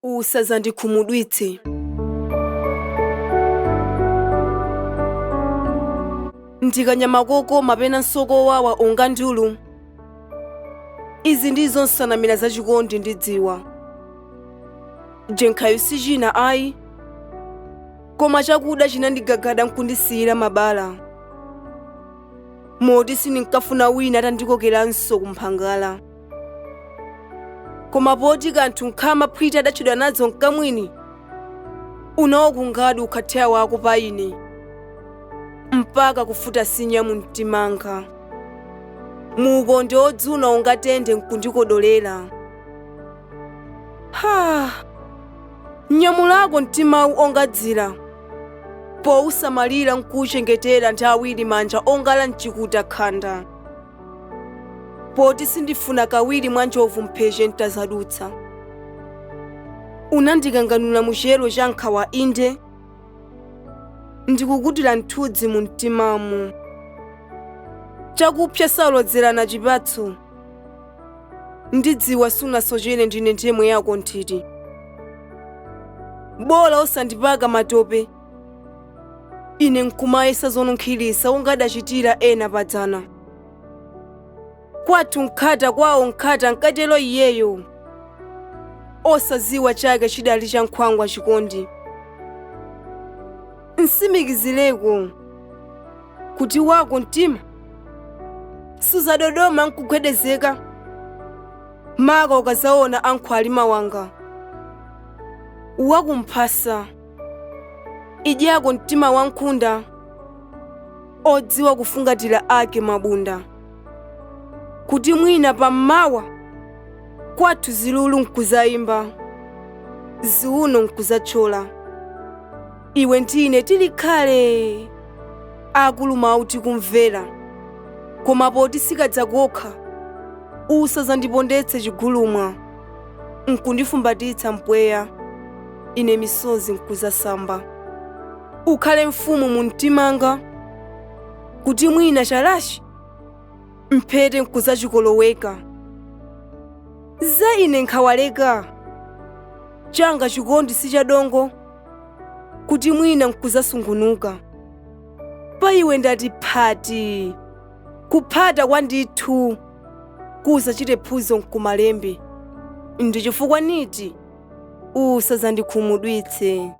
Usadzandikhumudwitse. Ndikanyamako mapena nsoko wawa onga ndulu. Izi ndizo nsanamira zachikondi ndidziwa. Jenkhayo sichina ayi. Koma chakuda chinandigagada nkundisiyira mabala. Moti sininkafuna wina atandikokeranso kumphangala. Koma poti kanthu nkhama phwita adatchedwa nadzo mkamwini. Unawo kungadi ukhathera wako pa ine. Mpaka kufuta sinya mu mtimanga. Muukonde odzuna ungatende nkundikodolera. Nyamulako mtimawu ongadzira. Pousamalira nkuchengetera nthawi ili manja ongala mchikuta khanda. Poti sindifuna kawiri mwa njovu mpheche ntazadutsa. Unandikanganula muchero cha nkhawa inde. Ndikukutira nthudzi mu mtimamu. Chakupsa salodzerana chipatso. Ndidziwa sunasochere ndine nthemwe yako nthiti. Bola osandipaka matope. Ine nkumayesa zonunkhilisa ungadachitira ena padzana. Kwathu nkhata kwawo nkhata nkatelo iyeyo. Osaziwa chake chidali cha nkhwangwa chikondi. Nsimikizireko kuti wako mtima suzadodoma nkugwedezeka. Maka ukazaona ankhwali mawanga. Wakumphasa idyako mtima wankhunda. Odziwa kufungatira ake mabunda. Kuti mwina pammawa kwathu zilulu nkuzayimba. Ziuno nkuzachola. Iwe ndine tilikhale akulu mawu tikumvera. Koma poti sikadzakokha usadzandipondetse chigulumwa. Nkundifumbatitsa mpweya. Ine misozi nkuzasamba. Ukhale mfumu mu mtimanga. Kuti mwina chalashi mphete nkuzachikoloweka. Za ine nkhawaleka. Changa chikondi sichadongo. Kuti mwina nkuzasungunuka. Pa iwe ndati phati. Kuphata kwandithu kusachite phuzo nkumalembe. Ndichifukwa niti usadzandikhumudwitse.